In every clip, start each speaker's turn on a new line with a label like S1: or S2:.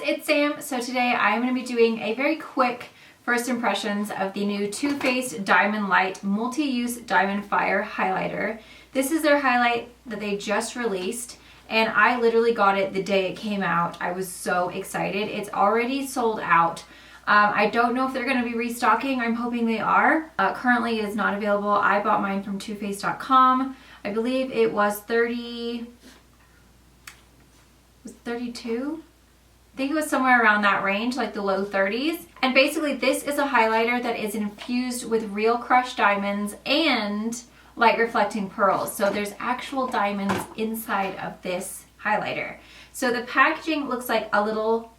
S1: it's Sam. So today I'm going to be doing a very quick first impressions of the new Too Faced Diamond Light Multi-Use Diamond Fire Highlighter. This is their highlight that they just released, and I literally got it the day it came out. I was so excited. It's already sold out. I don't know if they're going to be restocking. I'm hoping they are. Currently it is not available. I bought mine from TooFaced.com. I believe it was 32? I think it was somewhere around that range, like the low 30s. And basically this is a highlighter that is infused with real crushed diamonds and light reflecting pearls. So there's actual diamonds inside of this highlighter. So the packaging looks like a little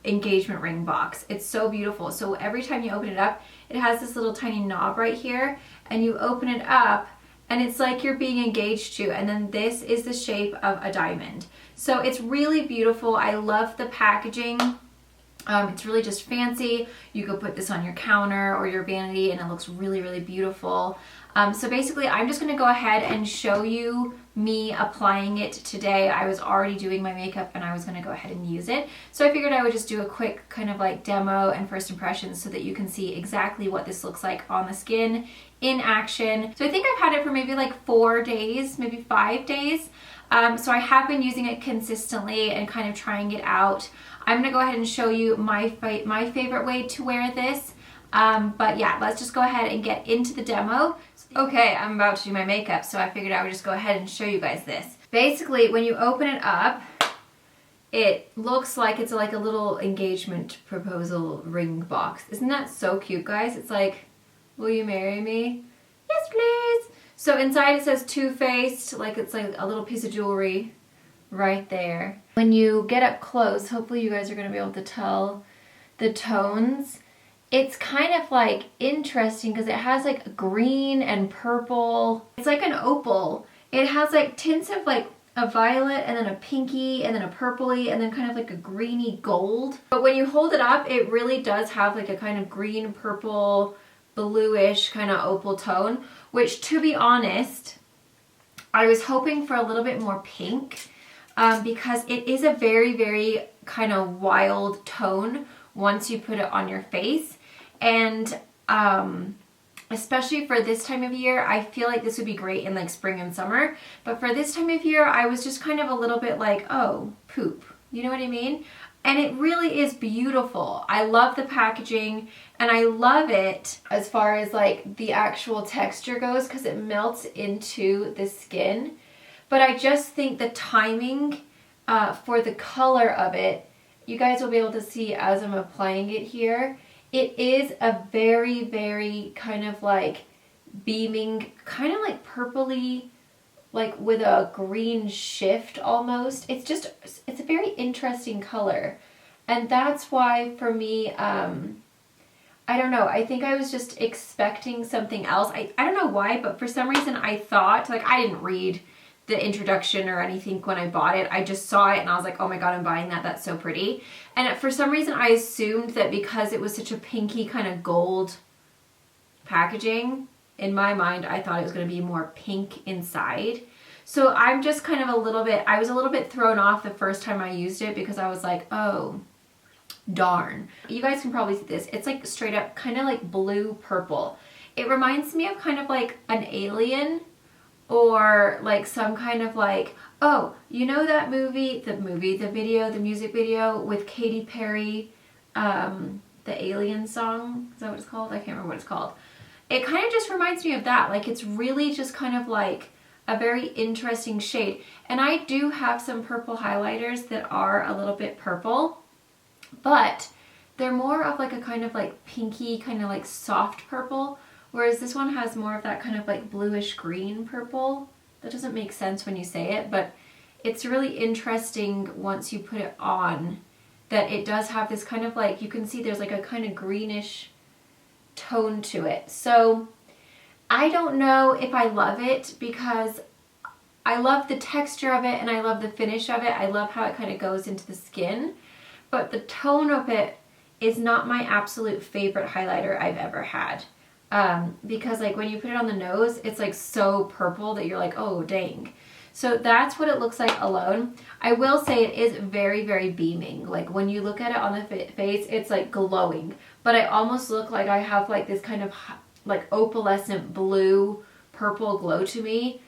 S1: engagement ring box. It's so beautiful. So every time you open it up, it has this little tiny knob right here, and you open it up and it's like you're being engaged to, and then this is the shape of a diamond. So it's really beautiful. I love the packaging. It's really just fancy. You could put this on your counter or your vanity and it looks really, really beautiful. So basically I'm just gonna go ahead and show you me applying it today. I was already doing my makeup and I was gonna go ahead and use it. So I figured I would just do a quick kind of like demo and first impressions so that you can see exactly what this looks like on the skin in action. So I think I've had it for maybe like 4 days, maybe 5 days. So I have been using it consistently and kind of trying it out. I'm gonna go ahead and show you my favorite way to wear this. But yeah, let's just go ahead and get into the demo. Okay, I'm about to do my makeup, so I figured I would just go ahead and show you guys this. Basically, when you open it up, it looks like it's like a little engagement proposal ring box. Isn't that so cute, guys? It's like, will you marry me? Yes, please. So inside it says Too Faced, like it's like a little piece of jewelry right there. When you get up close, hopefully you guys are gonna be able to tell the tones. It's kind of like interesting because it has like green and purple. It's like an opal. It has like tints of like a violet and then a pinky and then a purpley and then kind of like a greeny gold. But when you hold it up, it really does have like a kind of green, purple, bluish kind of opal tone, which to be honest, I was hoping for a little bit more pink because it is a very, very kind of wild tone once you put it on your face. And especially for this time of year, I feel like this would be great in like spring and summer. But for this time of year, I was just kind of a little bit like, oh, poop. You know what I mean? And it really is beautiful. I love the packaging and I love it as far as like the actual texture goes because it melts into the skin. But I just think the timing for the color of it, you guys will be able to see as I'm applying it here. It is a very, very kind of like beaming, kind of like purpley, like with a green shift almost. It's a very interesting color. And that's why for me, I don't know, I think I was just expecting something else. I don't know why, but for some reason I thought, like I didn't read the introduction or anything when I bought it. I just saw it and I was like, oh my god, I'm buying that. That's so pretty. And for some reason I assumed that because it was such a pinky kind of gold packaging, in my mind I thought it was going to be more pink inside. So I'm just kind of I was a little bit thrown off the first time I used it because I was like, oh darn. You guys can probably see this. It's like straight up kind of like blue purple. It reminds me of kind of like an alien or like some kind of like, oh, you know that the music video with Katy Perry, the Alien song? Is that what it's called? I can't remember what it's called. It kind of just reminds me of that. Like it's really just kind of like a very interesting shade. And I do have some purple highlighters that are a little bit purple, but they're more of like a kind of like pinky, kind of like soft purple. Whereas this one has more of that kind of like bluish green purple. That doesn't make sense when you say it, but it's really interesting once you put it on that it does have this kind of like, you can see there's like a kind of greenish tone to it. So I don't know if I love it because I love the texture of it and I love the finish of it. I love how it kind of goes into the skin, but the tone of it is not my absolute favorite highlighter I've ever had. Because like when you put it on the nose, it's like so purple that you're like, oh dang. So that's what it looks like alone. I will say it is very, very beaming. Like when you look at it on the face, it's like glowing. But I almost look like I have like this kind of like opalescent blue purple glow to me.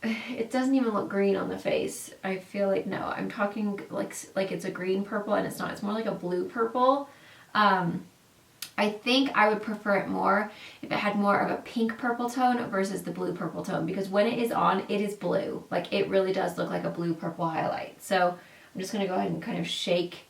S1: It doesn't even look green on the face. I feel like, no, I'm talking like it's a green purple, and it's not. It's more like a blue purple. I think I would prefer it more if it had more of a pink purple tone versus the blue purple tone, because when it is on, it is blue. Like it really does look like a blue purple highlight. So I'm just gonna go ahead and kind of shake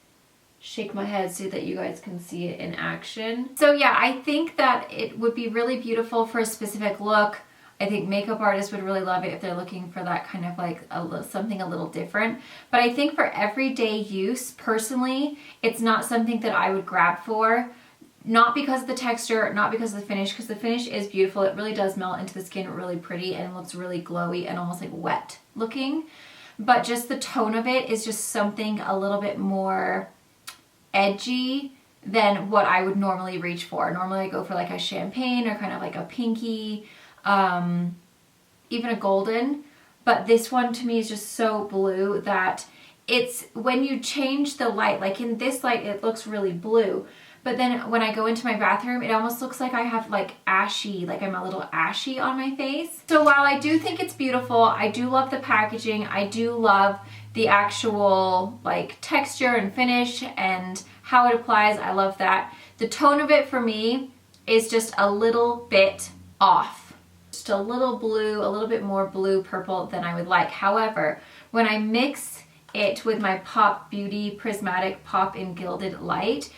S1: my head so that you guys can see it in action. So yeah, I think that it would be really beautiful for a specific look. I think makeup artists would really love it if they're looking for that kind of like something a little different. But I think for everyday use, personally, it's not something that I would grab for. Not because of the texture, not because of the finish, because the finish is beautiful. It really does melt into the skin really pretty and looks really glowy and almost like wet looking. But just the tone of it is just something a little bit more edgy than what I would normally reach for. Normally I go for like a champagne or kind of like a pinky, even a golden. But this one to me is just so blue that it's, when you change the light, like in this light it looks really blue. But then when I go into my bathroom, it almost looks like I have like ashy, like I'm a little ashy on my face. So while I do think it's beautiful, I do love the packaging. I do love the actual like texture and finish and how it applies. I love that. The tone of it for me is just a little bit off. Just a little blue, a little bit more blue purple than I would like. However, when I mix it with my Pop Beauty Prismatic Pop in Gilded Light,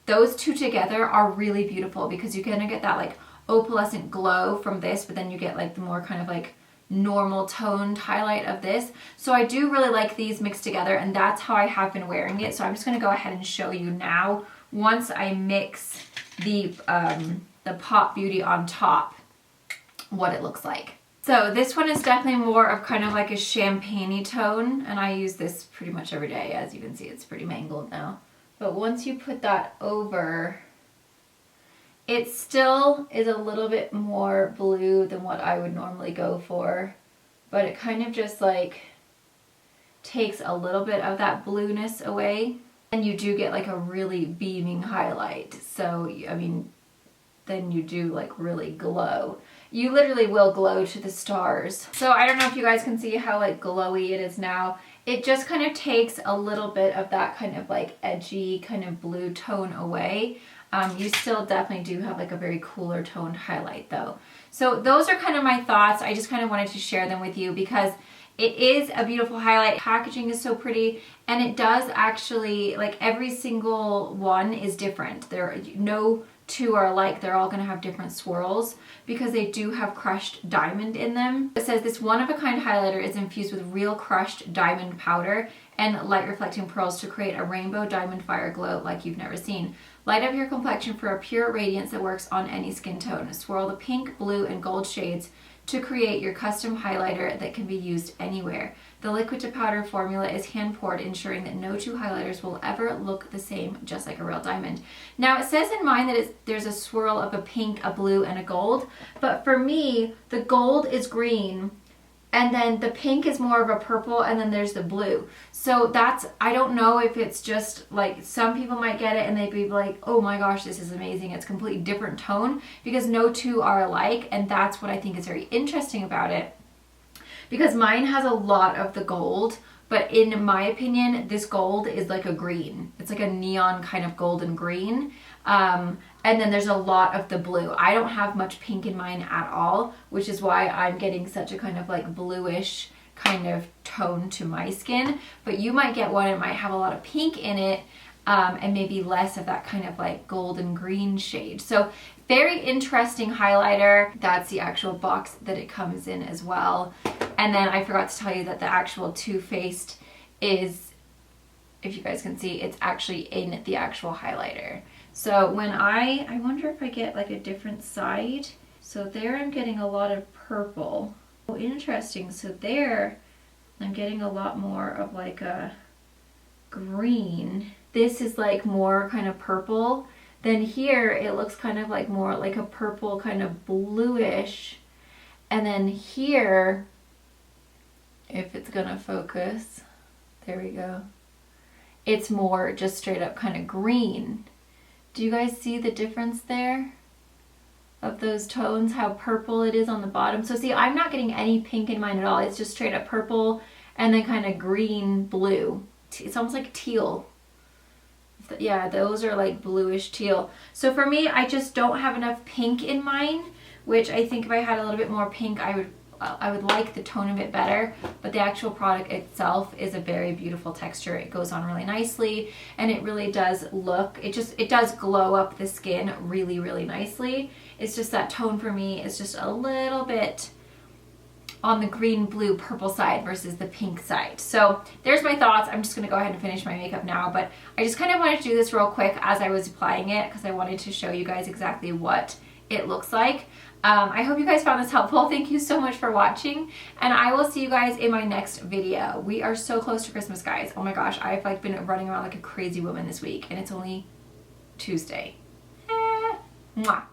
S1: those two together are really beautiful because you're gonna get that like opalescent glow from this, but then you get like the more kind of like normal toned highlight of this. So I do really like these mixed together, and that's how I have been wearing it. So I'm just gonna go ahead and show you now, once I mix the Pop Beauty on top, what it looks like. So this one is definitely more of kind of like a champagne-y tone, and I use this pretty much every day. As you can see, it's pretty mangled now. But once you put that over, it still is a little bit more blue than what I would normally go for, but it kind of just like takes a little bit of that blueness away, and you do get like a really beaming highlight. So, I mean, then you do like really glow. You literally will glow to the stars. So I don't know if you guys can see how like glowy it is now. It just kind of takes a little bit of that kind of like edgy kind of blue tone away. You still definitely do have like a very cooler toned highlight though. So those are kind of my thoughts. I just kind of wanted to share them with you because it is a beautiful highlight. Packaging is so pretty, and it does actually, like every single one is different. No two are alike. They're all going to have different swirls because they do have crushed diamond in them. It says this one-of-a-kind highlighter is infused with real crushed diamond powder and light reflecting pearls to create a rainbow diamond fire glow like you've never seen. Light up your complexion for a pure radiance that works on any skin tone. Swirl the pink, blue, and gold shades to create your custom highlighter that can be used anywhere. The liquid to powder formula is hand poured, ensuring that no two highlighters will ever look the same, just like a real diamond. Now it says in mine that there's a swirl of a pink, a blue, and a gold, but for me, the gold is green, and then the pink is more of a purple, and then there's the blue. So that's, I don't know if it's just like, some people might get it and they'd be like, oh my gosh, this is amazing. It's a completely different tone, because no two are alike, and that's what I think is very interesting about it. Because mine has a lot of the gold, but in my opinion, this gold is like a green. It's like a neon kind of golden green. And then there's a lot of the blue. I don't have much pink in mine at all, which is why I'm getting such a kind of like bluish kind of tone to my skin. But you might get one, it might have a lot of pink in it, and maybe less of that kind of like golden green shade. So very interesting highlighter. That's the actual box that it comes in as well. And then I forgot to tell you that the actual Too Faced is, if you guys can see, it's actually in the actual highlighter. So when I wonder if I get like a different side. So there I'm getting a lot of purple. Oh, interesting. So there I'm getting a lot more of like a green. This is like more kind of purple. Then here it looks kind of like more like a purple kind of bluish. And then here if it's gonna focus. There we go. It's more just straight up kind of green. Do you guys see the difference there of those tones, how purple it is on the bottom? So see, I'm not getting any pink in mine at all. It's just straight up purple and then kind of green blue. It's almost like teal. Yeah, those are like bluish teal. So for me, I just don't have enough pink in mine, which I think if I had a little bit more pink, I would like the tone of it better. But the actual product itself is a very beautiful texture. It goes on really nicely, and it really does look, it does glow up the skin really, really nicely. It's just that tone for me is just a little bit on the green, blue, purple side versus the pink side. So there's my thoughts. I'm just gonna go ahead and finish my makeup now, but I just kind of wanted to do this real quick as I was applying it because I wanted to show you guys exactly what it looks like. I hope you guys found this helpful. Thank you so much for watching, and I will see you guys in my next video. We are so close to Christmas, guys. Oh my gosh, I've like been running around like a crazy woman this week, and it's only Tuesday. Mwah.